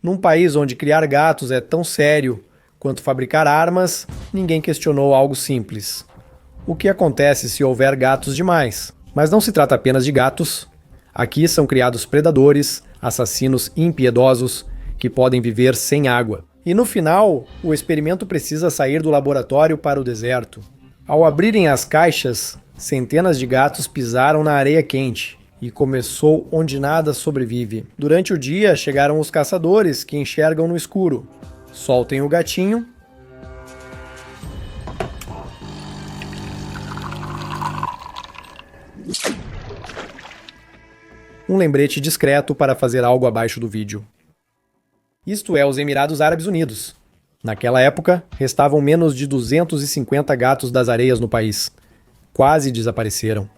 Num país onde criar gatos é tão sério quanto fabricar armas, ninguém questionou algo simples. O que acontece se houver gatos demais? Mas não se trata apenas de gatos. Aqui são criados predadores, assassinos impiedosos, que podem viver sem água. E no final, o experimento precisa sair do laboratório para o deserto. Ao abrirem as caixas, centenas de gatos pisaram na areia quente. E começou onde nada sobrevive. Durante o dia, chegaram os caçadores, que enxergam no escuro. Soltem o gatinho. Um lembrete discreto para fazer algo abaixo do vídeo. Isto é os Emirados Árabes Unidos. Naquela época, restavam menos de 250 gatos das areias no país. Quase desapareceram.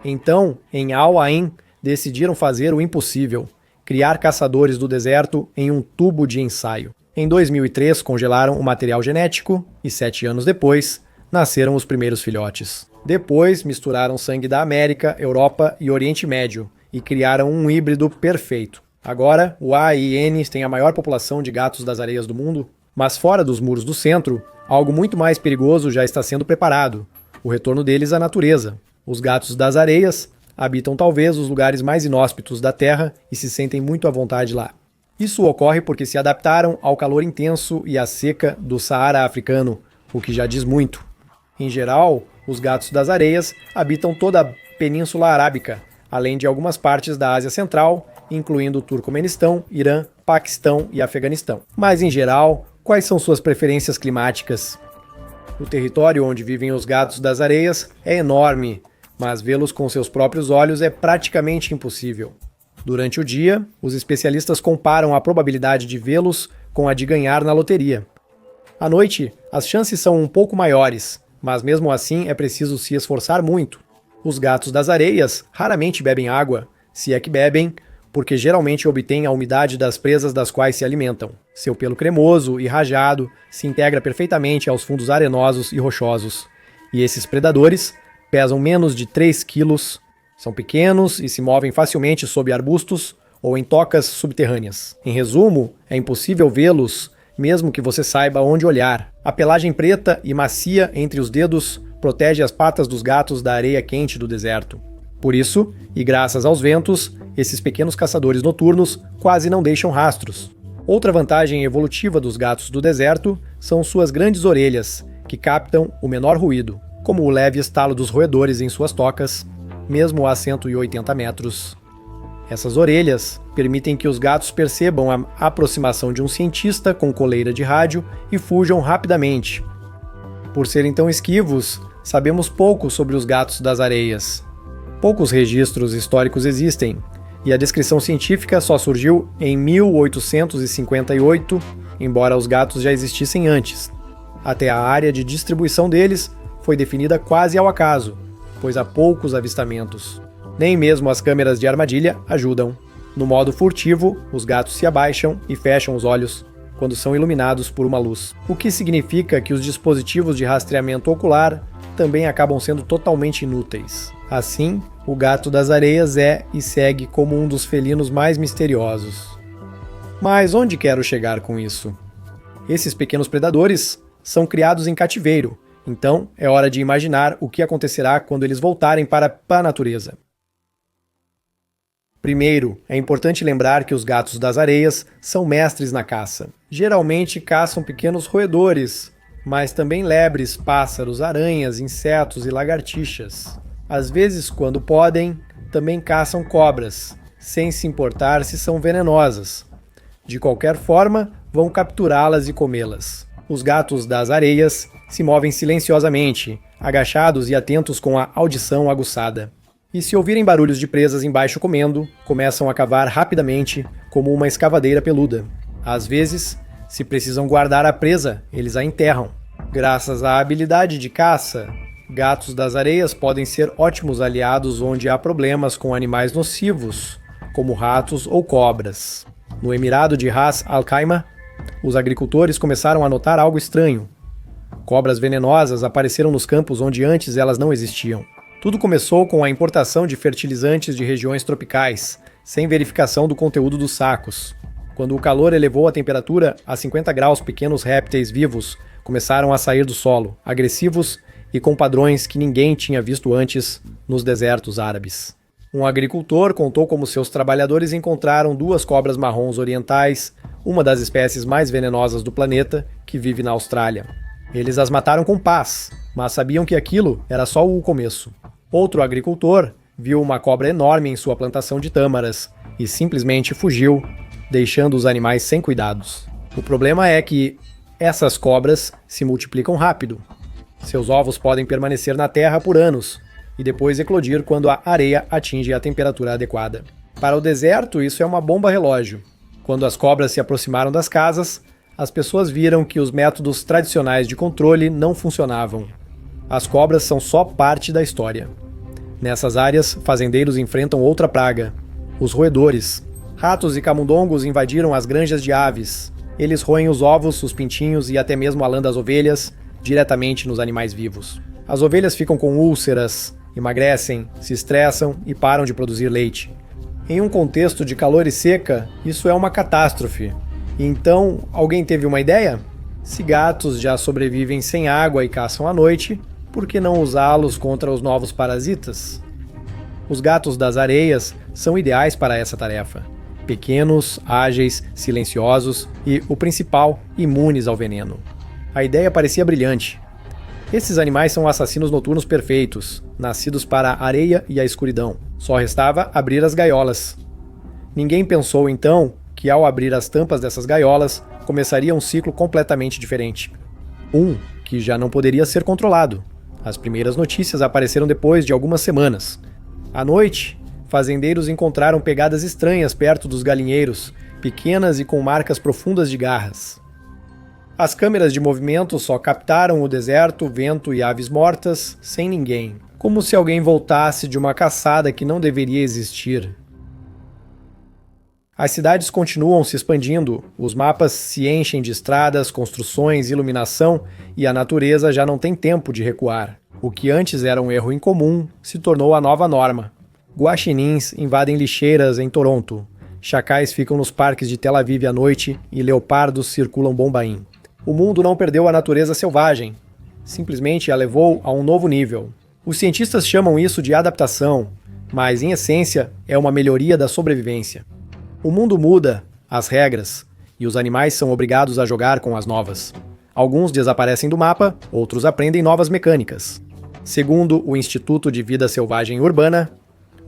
Então, em Al Ain, decidiram fazer o impossível, criar caçadores do deserto em um tubo de ensaio. Em 2003, congelaram o material genético e 7 anos depois, nasceram os primeiros filhotes. Depois, misturaram sangue da América, Europa e Oriente Médio e criaram um híbrido perfeito. Agora, o AIN tem a maior população de gatos das areias do mundo, mas fora dos muros do centro, algo muito mais perigoso já está sendo preparado: o retorno deles à natureza. Os gatos das areias habitam talvez os lugares mais inóspitos da Terra e se sentem muito à vontade lá. Isso ocorre porque se adaptaram ao calor intenso e à seca do Saara africano, o que já diz muito. Em geral, os gatos das areias habitam toda a Península Arábica, além de algumas partes da Ásia Central, incluindo o Turcomenistão, Irã, Paquistão e Afeganistão. Mas, em geral, quais são suas preferências climáticas? O território onde vivem os gatos das areias é enorme, mas vê-los com seus próprios olhos é praticamente impossível. Durante o dia, os especialistas comparam a probabilidade de vê-los com a de ganhar na loteria. À noite, as chances são um pouco maiores, mas mesmo assim é preciso se esforçar muito. Os gatos das areias raramente bebem água, se é que bebem, porque geralmente obtêm a umidade das presas das quais se alimentam. Seu pelo cremoso e rajado se integra perfeitamente aos fundos arenosos e rochosos. E esses predadores pesam menos de 3 quilos, são pequenos e se movem facilmente sob arbustos ou em tocas subterrâneas. Em resumo, é impossível vê-los, mesmo que você saiba onde olhar. A pelagem preta e macia entre os dedos protege as patas dos gatos da areia quente do deserto. Por isso, e graças aos ventos, esses pequenos caçadores noturnos quase não deixam rastros. Outra vantagem evolutiva dos gatos do deserto são suas grandes orelhas, que captam o menor ruído, como o leve estalo dos roedores em suas tocas, mesmo a 180 metros. Essas orelhas permitem que os gatos percebam a aproximação de um cientista com coleira de rádio e fujam rapidamente. Por serem tão esquivos, sabemos pouco sobre os gatos das areias. Poucos registros históricos existem, e a descrição científica só surgiu em 1858, embora os gatos já existissem antes. Até a área de distribuição deles foi definida quase ao acaso, pois há poucos avistamentos. Nem mesmo as câmeras de armadilha ajudam. No modo furtivo, os gatos se abaixam e fecham os olhos quando são iluminados por uma luz, o que significa que os dispositivos de rastreamento ocular também acabam sendo totalmente inúteis. Assim, o gato das areias é e segue como um dos felinos mais misteriosos. Mas onde quero chegar com isso? Esses pequenos predadores são criados em cativeiro, então é hora de imaginar o que acontecerá quando eles voltarem para a natureza. Primeiro, é importante lembrar que os gatos das areias são mestres na caça. Geralmente caçam pequenos roedores, mas também lebres, pássaros, aranhas, insetos e lagartixas. Às vezes, quando podem, também caçam cobras, sem se importar se são venenosas. De qualquer forma, vão capturá-las e comê-las. Os gatos das areias se movem silenciosamente, agachados e atentos com a audição aguçada. E se ouvirem barulhos de presas embaixo comendo, começam a cavar rapidamente, como uma escavadeira peluda. Às vezes, se precisam guardar a presa, eles a enterram. Graças à habilidade de caça, gatos das areias podem ser ótimos aliados onde há problemas com animais nocivos, como ratos ou cobras. No Emirado de Ras Al Khaimah, os agricultores começaram a notar algo estranho. Cobras venenosas apareceram nos campos onde antes elas não existiam. Tudo começou com a importação de fertilizantes de regiões tropicais, sem verificação do conteúdo dos sacos. Quando o calor elevou a temperatura a 50 graus, pequenos répteis vivos começaram a sair do solo, agressivos e com padrões que ninguém tinha visto antes nos desertos árabes. Um agricultor contou como seus trabalhadores encontraram 2 cobras marrons orientais, uma das espécies mais venenosas do planeta, que vive na Austrália. Eles as mataram com paz, mas sabiam que aquilo era só o começo. Outro agricultor viu uma cobra enorme em sua plantação de tâmaras e simplesmente fugiu, deixando os animais sem cuidados. O problema é que essas cobras se multiplicam rápido. Seus ovos podem permanecer na terra por anos e depois eclodir quando a areia atinge a temperatura adequada. Para o deserto, isso é uma bomba relógio. Quando as cobras se aproximaram das casas, as pessoas viram que os métodos tradicionais de controle não funcionavam. As cobras são só parte da história. Nessas áreas, fazendeiros enfrentam outra praga: os roedores. Ratos e camundongos invadiram as granjas de aves. Eles roem os ovos, os pintinhos e até mesmo a lã das ovelhas diretamente nos animais vivos. As ovelhas ficam com úlceras, emagrecem, se estressam e param de produzir leite. Em um contexto de calor e seca, isso é uma catástrofe. Então, alguém teve uma ideia? Se gatos já sobrevivem sem água e caçam à noite, por que não usá-los contra os novos parasitas? Os gatos das areias são ideais para essa tarefa. Pequenos, ágeis, silenciosos e, o principal, imunes ao veneno. A ideia parecia brilhante. Esses animais são assassinos noturnos perfeitos, nascidos para a areia e a escuridão. Só restava abrir as gaiolas. Ninguém pensou, então, que ao abrir as tampas dessas gaiolas, começaria um ciclo completamente diferente. Que já não poderia ser controlado. As primeiras notícias apareceram depois de algumas semanas. À noite, fazendeiros encontraram pegadas estranhas perto dos galinheiros, pequenas e com marcas profundas de garras. As câmeras de movimento só captaram o deserto, vento e aves mortas, sem ninguém. Como se alguém voltasse de uma caçada que não deveria existir. As cidades continuam se expandindo, os mapas se enchem de estradas, construções, iluminação e a natureza já não tem tempo de recuar. O que antes era um erro incomum se tornou a nova norma. Guaxinins invadem lixeiras em Toronto. Chacais ficam nos parques de Tel Aviv à noite e leopardos circulam Bombaim. O mundo não perdeu a natureza selvagem, simplesmente a levou a um novo nível. Os cientistas chamam isso de adaptação, mas em essência é uma melhoria da sobrevivência. O mundo muda, as regras, e os animais são obrigados a jogar com as novas. Alguns desaparecem do mapa, outros aprendem novas mecânicas. Segundo o Instituto de Vida Selvagem Urbana,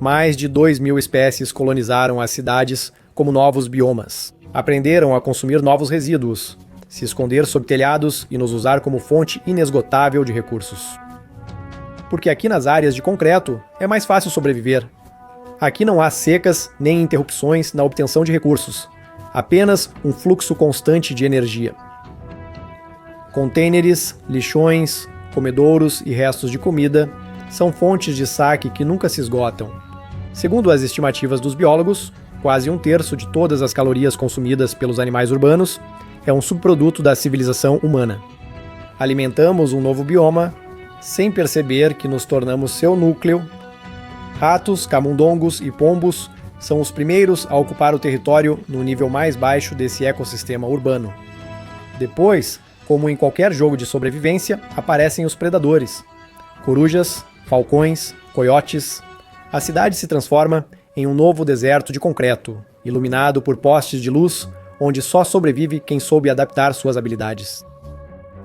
mais de 2.000 espécies colonizaram as cidades como novos biomas. Aprenderam a consumir novos resíduos, se esconder sob telhados e nos usar como fonte inesgotável de recursos. Porque aqui nas áreas de concreto é mais fácil sobreviver. Aqui não há secas nem interrupções na obtenção de recursos, apenas um fluxo constante de energia. Contêineres, lixões, comedouros e restos de comida são fontes de saque que nunca se esgotam. Segundo as estimativas dos biólogos, quase 1/3 de todas as calorias consumidas pelos animais urbanos é um subproduto da civilização humana. Alimentamos um novo bioma sem perceber que nos tornamos seu núcleo. Ratos, camundongos e pombos são os primeiros a ocupar o território no nível mais baixo desse ecossistema urbano. Depois, como em qualquer jogo de sobrevivência, aparecem os predadores. Corujas, falcões, coiotes. A cidade se transforma em um novo deserto de concreto, iluminado por postes de luz, onde só sobrevive quem soube adaptar suas habilidades.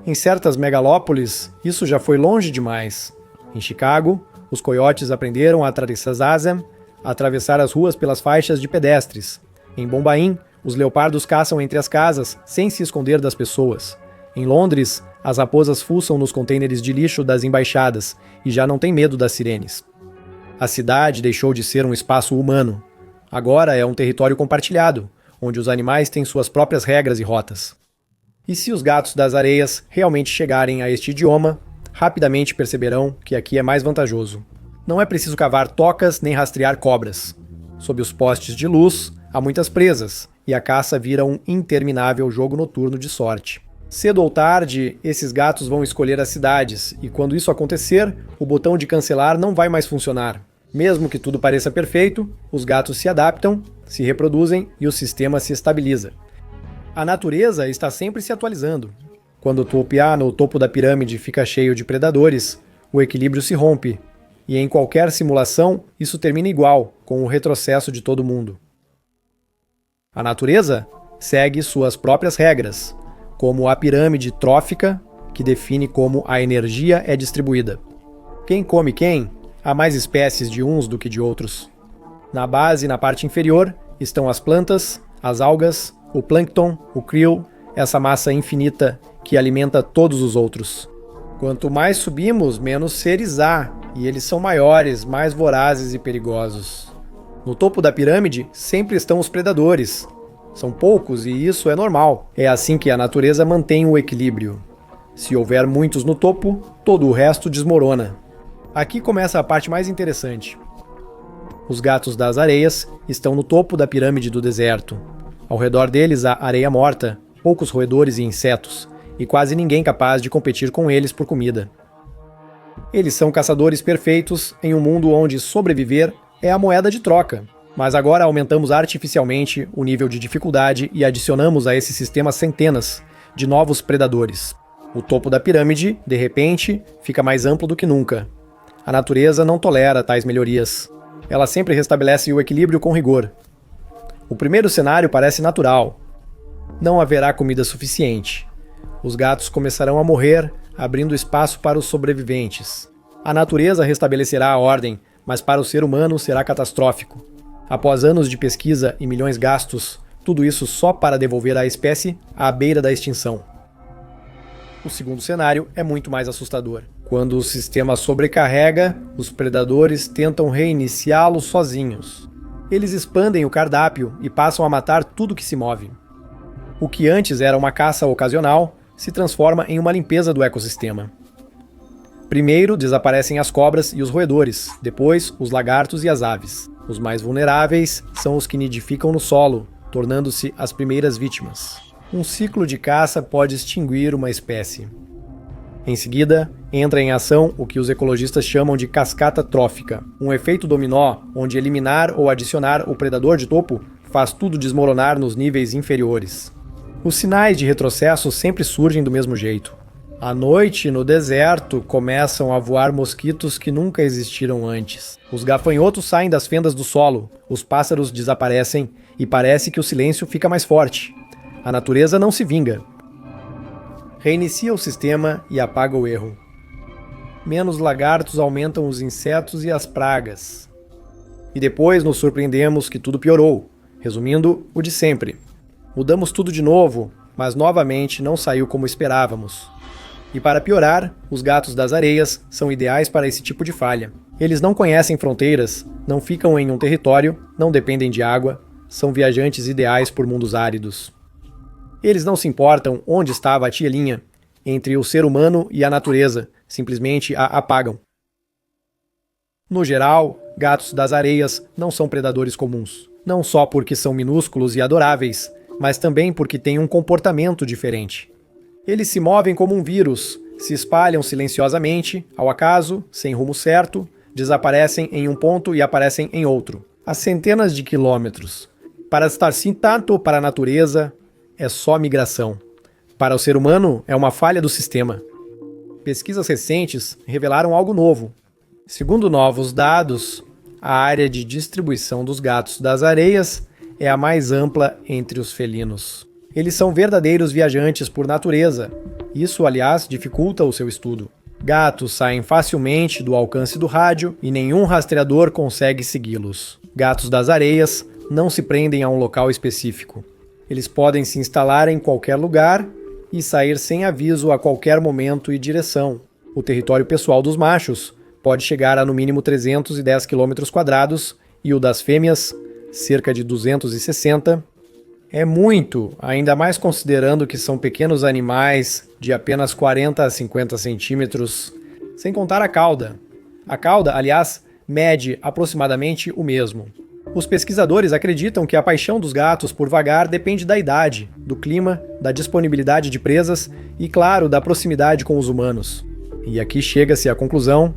Em certas megalópolis, isso já foi longe demais. Em Chicago, os coiotes aprenderam a atravessar as ruas pelas faixas de pedestres. Em Bombaim, os leopardos caçam entre as casas, sem se esconder das pessoas. Em Londres, as raposas fuçam nos contêineres de lixo das embaixadas e já não têm medo das sirenes. A cidade deixou de ser um espaço humano. Agora é um território compartilhado, onde os animais têm suas próprias regras e rotas. E se os gatos das areias realmente chegarem a este idioma, rapidamente perceberão que aqui é mais vantajoso. Não é preciso cavar tocas nem rastrear cobras. Sob os postes de luz, há muitas presas, e a caça vira um interminável jogo noturno de sorte. Cedo ou tarde, esses gatos vão escolher as cidades, e quando isso acontecer, o botão de cancelar não vai mais funcionar. Mesmo que tudo pareça perfeito, os gatos se adaptam, se reproduzem e o sistema se estabiliza. A natureza está sempre se atualizando. Quando o topo A no topo da pirâmide fica cheio de predadores, o equilíbrio se rompe, e em qualquer simulação isso termina igual, com o retrocesso de todo mundo. A natureza segue suas próprias regras, como a pirâmide trófica, que define como a energia é distribuída. Quem come quem? Há mais espécies de uns do que de outros. Na base, na parte inferior, estão as plantas, as algas, o plâncton, o krill, essa massa infinita que alimenta todos os outros. Quanto mais subimos, menos seres há, e eles são maiores, mais vorazes e perigosos. No topo da pirâmide sempre estão os predadores. São poucos e isso é normal. É assim que a natureza mantém o equilíbrio. Se houver muitos no topo, todo o resto desmorona. Aqui começa a parte mais interessante. Os gatos das areias estão no topo da pirâmide do deserto. Ao redor deles há areia morta, poucos roedores e insetos, e quase ninguém capaz de competir com eles por comida. Eles são caçadores perfeitos em um mundo onde sobreviver é a moeda de troca. Mas agora aumentamos artificialmente o nível de dificuldade e adicionamos a esse sistema centenas de novos predadores. O topo da pirâmide, de repente, fica mais amplo do que nunca. A natureza não tolera tais melhorias. Ela sempre restabelece o equilíbrio com rigor. O primeiro cenário parece natural. Não haverá comida suficiente. Os gatos começarão a morrer, abrindo espaço para os sobreviventes. A natureza restabelecerá a ordem, mas para o ser humano será catastrófico. Após anos de pesquisa e milhões gastos, tudo isso só para devolver a espécie à beira da extinção. O segundo cenário é muito mais assustador. Quando o sistema sobrecarrega, os predadores tentam reiniciá-lo sozinhos. Eles expandem o cardápio e passam a matar tudo que se move. O que antes era uma caça ocasional se transforma em uma limpeza do ecossistema. Primeiro desaparecem as cobras e os roedores, depois os lagartos e as aves. Os mais vulneráveis são os que nidificam no solo, tornando-se as primeiras vítimas. Um ciclo de caça pode extinguir uma espécie. Em seguida, entra em ação o que os ecologistas chamam de cascata trófica, um efeito dominó onde eliminar ou adicionar o predador de topo faz tudo desmoronar nos níveis inferiores. Os sinais de retrocesso sempre surgem do mesmo jeito. À noite, no deserto, começam a voar mosquitos que nunca existiram antes. Os gafanhotos saem das fendas do solo, os pássaros desaparecem e parece que o silêncio fica mais forte. A natureza não se vinga. Reinicia o sistema e apaga o erro. Menos lagartos aumentam os insetos e as pragas. E depois nos surpreendemos que tudo piorou. Resumindo, o de sempre. Mudamos tudo de novo, mas novamente não saiu como esperávamos. E para piorar, os gatos das areias são ideais para esse tipo de falha. Eles não conhecem fronteiras, não ficam em um território, não dependem de água, são viajantes ideais por mundos áridos. Eles não se importam onde estava a tielinha, entre o ser humano e a natureza, simplesmente a apagam. No geral, gatos das areias não são predadores comuns, não só porque são minúsculos e adoráveis, mas também porque têm um comportamento diferente. Eles se movem como um vírus, se espalham silenciosamente, ao acaso, sem rumo certo, desaparecem em um ponto e aparecem em outro, a centenas de quilômetros. Para estar assim tanto para a natureza, é só migração. Para o ser humano, é uma falha do sistema. Pesquisas recentes revelaram algo novo. Segundo novos dados, a área de distribuição dos gatos das areias é a mais ampla entre os felinos. Eles são verdadeiros viajantes por natureza. Isso, aliás, dificulta o seu estudo. Gatos saem facilmente do alcance do rádio e nenhum rastreador consegue segui-los. Gatos das areias não se prendem a um local específico. Eles podem se instalar em qualquer lugar e sair sem aviso a qualquer momento e direção. O território pessoal dos machos pode chegar a no mínimo 310 km² e o das fêmeas, cerca de 260. É muito, ainda mais considerando que são pequenos animais de apenas 40 a 50 centímetros, sem contar a cauda. A cauda, aliás, mede aproximadamente o mesmo. Os pesquisadores acreditam que a paixão dos gatos por vagar depende da idade, do clima, da disponibilidade de presas e, claro, da proximidade com os humanos. E aqui chega-se à conclusão: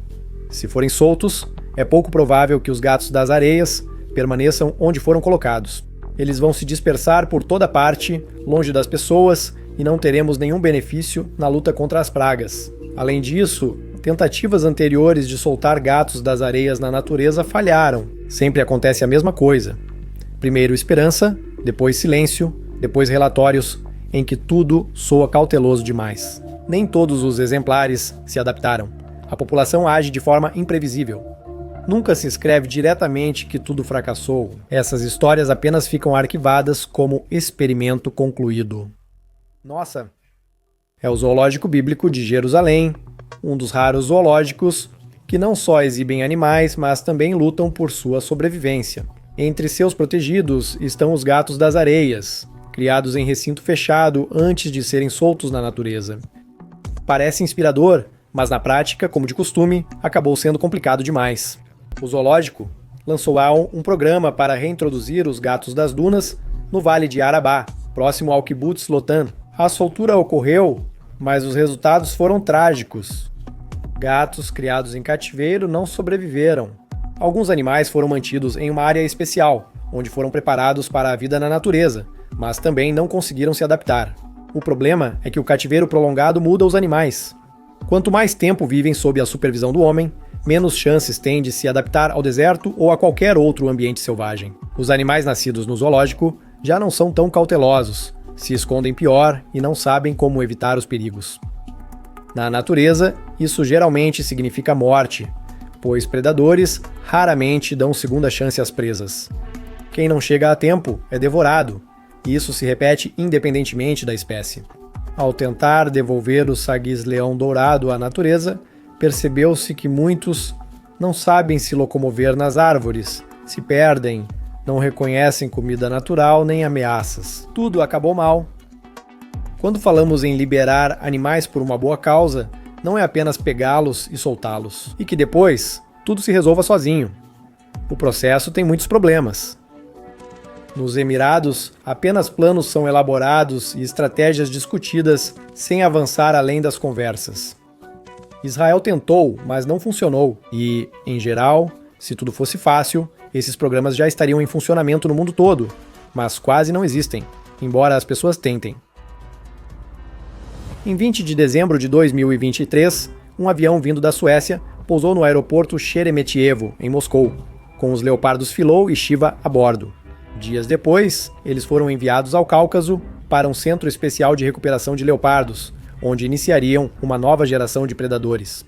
se forem soltos, é pouco provável que os gatos das areias permaneçam onde foram colocados. Eles vão se dispersar por toda parte, longe das pessoas, e não teremos nenhum benefício na luta contra as pragas. Além disso, tentativas anteriores de soltar gatos das areias na natureza falharam. Sempre acontece a mesma coisa. Primeiro esperança, depois silêncio, depois relatórios em que tudo soa cauteloso demais. Nem todos os exemplares se adaptaram. A população age de forma imprevisível. Nunca se escreve diretamente que tudo fracassou. Essas histórias apenas ficam arquivadas como experimento concluído. Nossa! É o Zoológico Bíblico de Jerusalém, um dos raros zoológicos que não só exibem animais, mas também lutam por sua sobrevivência. Entre seus protegidos estão os gatos das areias, criados em recinto fechado antes de serem soltos na natureza. Parece inspirador, mas na prática, como de costume, acabou sendo complicado demais. O zoológico lançou um programa para reintroduzir os gatos das dunas no Vale de Arabá, próximo ao Kibbutz Lotan. A soltura ocorreu, mas os resultados foram trágicos. Gatos criados em cativeiro não sobreviveram. Alguns animais foram mantidos em uma área especial, onde foram preparados para a vida na natureza, mas também não conseguiram se adaptar. O problema é que o cativeiro prolongado muda os animais. Quanto mais tempo vivem sob a supervisão do homem, menos chances têm de se adaptar ao deserto ou a qualquer outro ambiente selvagem. Os animais nascidos no zoológico já não são tão cautelosos, se escondem pior e não sabem como evitar os perigos. Na natureza, isso geralmente significa morte, pois predadores raramente dão segunda chance às presas. Quem não chega a tempo é devorado, e isso se repete independentemente da espécie. Ao tentar devolver o saguiz-leão dourado à natureza, percebeu-se que muitos não sabem se locomover nas árvores, se perdem, não reconhecem comida natural nem ameaças. Tudo acabou mal. Quando falamos em liberar animais por uma boa causa, não é apenas pegá-los e soltá-los, e que depois tudo se resolva sozinho. O processo tem muitos problemas. Nos Emirados, apenas planos são elaborados e estratégias discutidas sem avançar além das conversas. Israel tentou, mas não funcionou, e, em geral, se tudo fosse fácil, esses programas já estariam em funcionamento no mundo todo, mas quase não existem, embora as pessoas tentem. Em 20 de dezembro de 2023, um avião vindo da Suécia pousou no aeroporto Sheremetyevo, em Moscou, com os leopardos Filou e Shiva a bordo. Dias depois, eles foram enviados ao Cáucaso para um centro especial de recuperação de leopardos, onde iniciariam uma nova geração de predadores.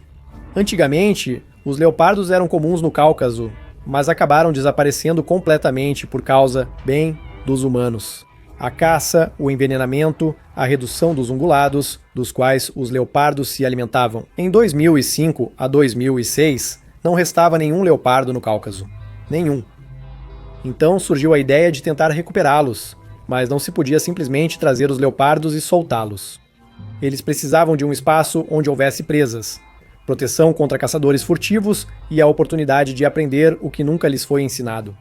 Antigamente, os leopardos eram comuns no Cáucaso, mas acabaram desaparecendo completamente por causa, bem, dos humanos. A caça, o envenenamento, a redução dos ungulados, dos quais os leopardos se alimentavam. Em 2005 a 2006, não restava nenhum leopardo no Cáucaso. Nenhum. Então surgiu a ideia de tentar recuperá-los, mas não se podia simplesmente trazer os leopardos e soltá-los. Eles precisavam de um espaço onde houvesse presas, proteção contra caçadores furtivos e a oportunidade de aprender o que nunca lhes foi ensinado.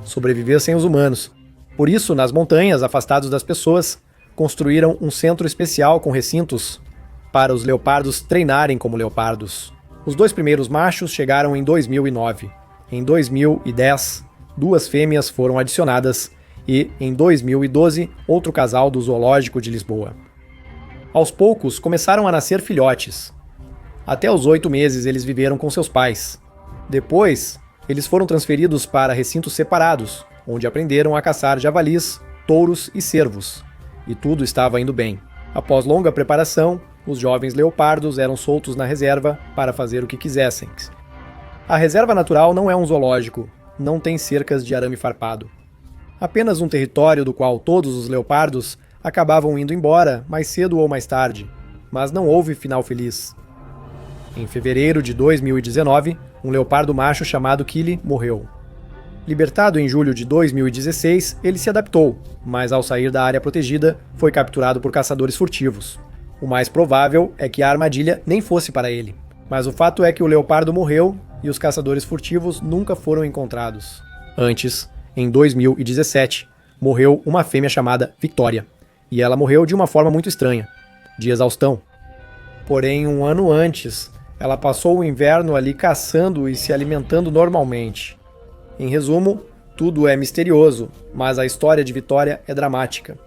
Sobreviver sem os humanos. Por isso, nas montanhas, afastados das pessoas, construíram um centro especial com recintos para os leopardos treinarem como leopardos. Os 2 primeiros machos chegaram em 2009. Em 2010, 2 fêmeas foram adicionadas e, em 2012, outro casal do Zoológico de Lisboa. Aos poucos, começaram a nascer filhotes. Até os 8 meses eles viveram com seus pais. Depois, eles foram transferidos para recintos separados, onde aprenderam a caçar javalis, touros e cervos. E tudo estava indo bem. Após longa preparação, os jovens leopardos eram soltos na reserva para fazer o que quisessem. A reserva natural não é um zoológico, não tem cercas de arame farpado. Apenas um território do qual todos os leopardos acabavam indo embora mais cedo ou mais tarde, mas não houve final feliz. Em fevereiro de 2019, um leopardo macho chamado Kili morreu. Libertado em julho de 2016, ele se adaptou, mas ao sair da área protegida, foi capturado por caçadores furtivos. O mais provável é que a armadilha nem fosse para ele, mas o fato é que o leopardo morreu e os caçadores furtivos nunca foram encontrados. Antes, em 2017, morreu uma fêmea chamada Victoria, e ela morreu de uma forma muito estranha, de exaustão. Porém, um ano antes, ela passou o inverno ali caçando e se alimentando normalmente. Em resumo, tudo é misterioso, mas a história de Vitória é dramática.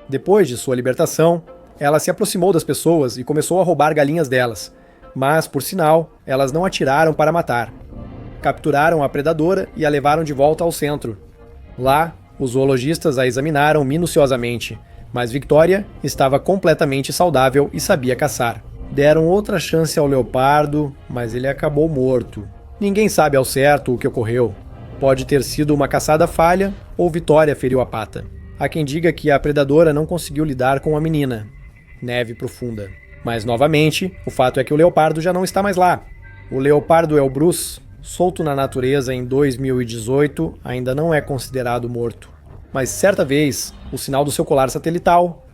Depois de sua libertação, ela se aproximou das pessoas e começou a roubar galinhas delas, mas, por sinal, elas não atiraram para matar. Capturaram a predadora e a levaram de volta ao centro. Lá, os zoologistas a examinaram minuciosamente, mas Victoria estava completamente saudável e sabia caçar. Deram outra chance ao leopardo, mas ele acabou morto. Ninguém sabe ao certo o que ocorreu. Pode ter sido uma caçada falha ou Victoria feriu a pata. Há quem diga que a predadora não conseguiu lidar com a menina. Neve profunda. Mas, novamente, o fato é que o leopardo já não está mais lá. O leopardo Elbrus, solto na natureza em 2018, ainda não é considerado morto. Mas, certa vez, o sinal do seu colar satelital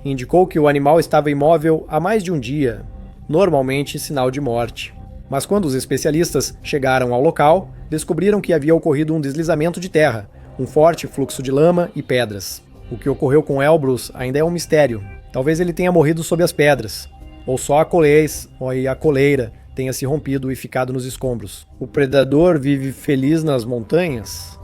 indicou que o animal estava imóvel há mais de um dia, normalmente sinal de morte. Mas quando os especialistas chegaram ao local, descobriram que havia ocorrido um deslizamento de terra, um forte fluxo de lama e pedras. O que ocorreu com Elbrus ainda é um mistério. Talvez ele tenha morrido sob as pedras, ou só a coleira tenha se rompido e ficado nos escombros. O predador vive feliz nas montanhas?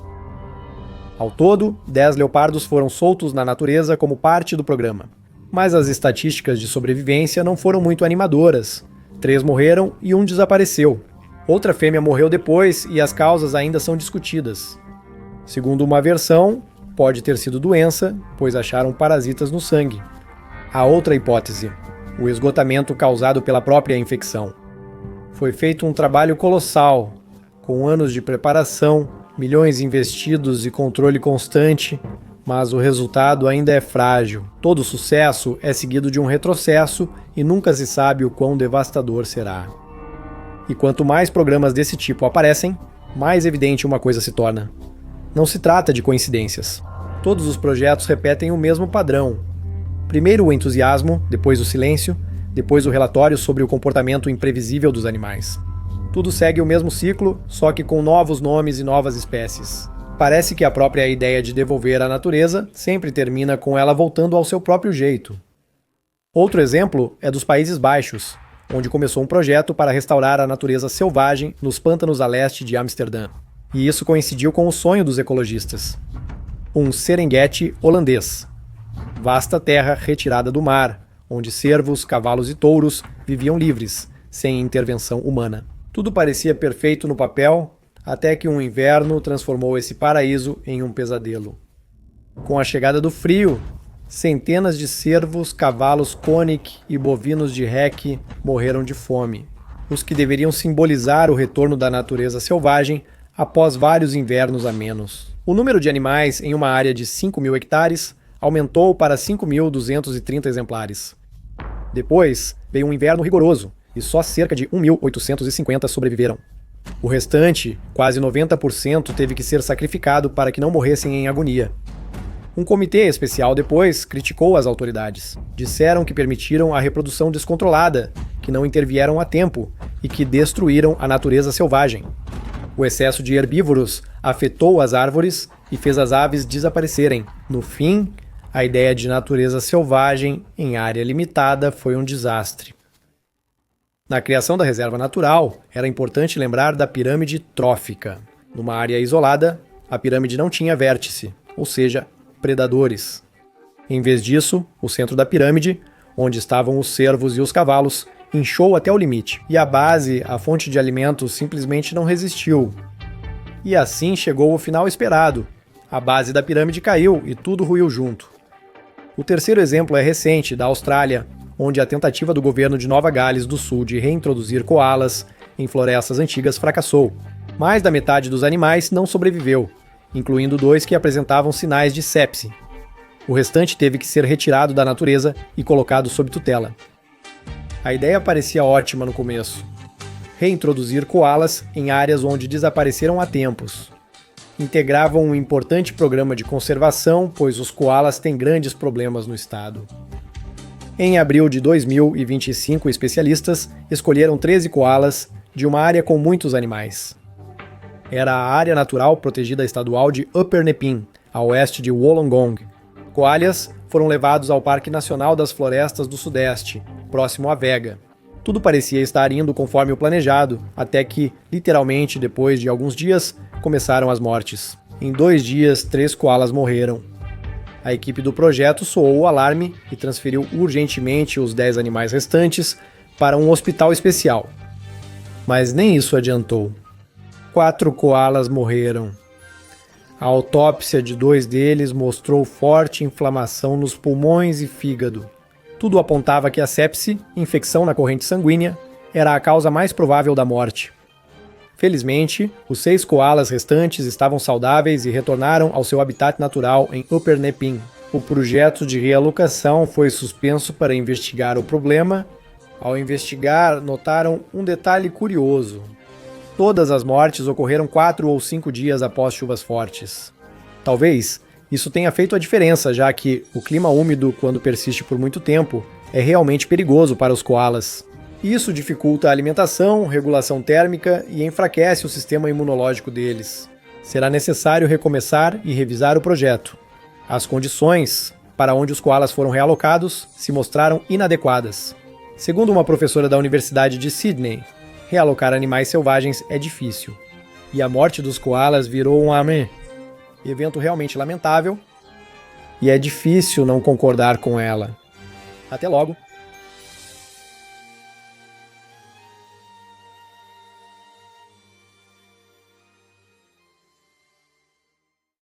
Ao todo, 10 leopardos foram soltos na natureza como parte do programa. Mas as estatísticas de sobrevivência não foram muito animadoras. 3 morreram e 1 desapareceu. Outra fêmea morreu depois e as causas ainda são discutidas. Segundo uma versão, pode ter sido doença, pois acharam parasitas no sangue. A outra hipótese, o esgotamento causado pela própria infecção. Foi feito um trabalho colossal, com anos de preparação, milhões investidos e controle constante, mas o resultado ainda é frágil. Todo sucesso é seguido de um retrocesso e nunca se sabe o quão devastador será. E quanto mais programas desse tipo aparecem, mais evidente uma coisa se torna. Não se trata de coincidências. Todos os projetos repetem o mesmo padrão. Primeiro o entusiasmo, depois o silêncio, depois o relatório sobre o comportamento imprevisível dos animais. Tudo segue o mesmo ciclo, só que com novos nomes e novas espécies. Parece que a própria ideia de devolver a natureza sempre termina com ela voltando ao seu próprio jeito. Outro exemplo é dos Países Baixos, onde começou um projeto para restaurar a natureza selvagem nos pântanos a leste de Amsterdã. E isso coincidiu com o sonho dos ecologistas. Um Serengeti holandês. Vasta terra retirada do mar, onde cervos, cavalos e touros viviam livres, sem intervenção humana. Tudo parecia perfeito no papel, até que um inverno transformou esse paraíso em um pesadelo. Com a chegada do frio, centenas de cervos, cavalos Konik e bovinos de Reck morreram de fome, os que deveriam simbolizar o retorno da natureza selvagem após vários invernos a menos. O número de animais em uma área de 5.000 hectares aumentou para 5.230 exemplares. Depois veio um inverno rigoroso, e só cerca de 1.850 sobreviveram. O restante, quase 90%, teve que ser sacrificado para que não morressem em agonia. Um comitê especial depois criticou as autoridades. Disseram que permitiram a reprodução descontrolada, que não intervieram a tempo e que destruíram a natureza selvagem. O excesso de herbívoros afetou as árvores e fez as aves desaparecerem. No fim, a ideia de natureza selvagem em área limitada foi um desastre. Na criação da reserva natural, era importante lembrar da pirâmide trófica. Numa área isolada, a pirâmide não tinha vértice, ou seja, predadores. Em vez disso, o centro da pirâmide, onde estavam os cervos e os cavalos, inchou até o limite, e a base, a fonte de alimentos, simplesmente não resistiu. E assim chegou o final esperado. A base da pirâmide caiu e tudo ruiu junto. O terceiro exemplo é recente, da Austrália, onde a tentativa do governo de Nova Gales do Sul de reintroduzir coalas em florestas antigas fracassou. Mais da metade dos animais não sobreviveu, incluindo 2 que apresentavam sinais de sepse. O restante teve que ser retirado da natureza e colocado sob tutela. A ideia parecia ótima no começo. Reintroduzir coalas em áreas onde desapareceram há tempos. Integravam um importante programa de conservação, pois os coalas têm grandes problemas no estado. Em abril de 2025, especialistas escolheram 13 coalas de uma área com muitos animais. Era a área natural protegida estadual de Upper Nepin, a oeste de Wollongong. Coalhas foram levados ao Parque Nacional das Florestas do Sudeste, próximo a Vega. Tudo parecia estar indo conforme o planejado, até que, literalmente, depois de alguns dias, começaram as mortes. Em 2 dias, 3 koalas morreram. A equipe do projeto soou o alarme e transferiu urgentemente os 10 animais restantes para um hospital especial. Mas nem isso adiantou. 4 koalas morreram. A autópsia de 2 deles mostrou forte inflamação nos pulmões e fígado. Tudo apontava que a sepse, infecção na corrente sanguínea, era a causa mais provável da morte. Felizmente, os 6 koalas restantes estavam saudáveis e retornaram ao seu habitat natural em Upper Nepin. O projeto de realocação foi suspenso para investigar o problema. Ao investigar, notaram um detalhe curioso. Todas as mortes ocorreram 4 ou 5 dias após chuvas fortes. Talvez isso tenha feito a diferença, já que o clima úmido, quando persiste por muito tempo, é realmente perigoso para os koalas. Isso dificulta a alimentação, regulação térmica e enfraquece o sistema imunológico deles. Será necessário recomeçar e revisar o projeto. As condições para onde os koalas foram realocados se mostraram inadequadas. Segundo uma professora da Universidade de Sydney, realocar animais selvagens é difícil. E a morte dos koalas virou um evento realmente lamentável, e é difícil não concordar com ela. Até logo!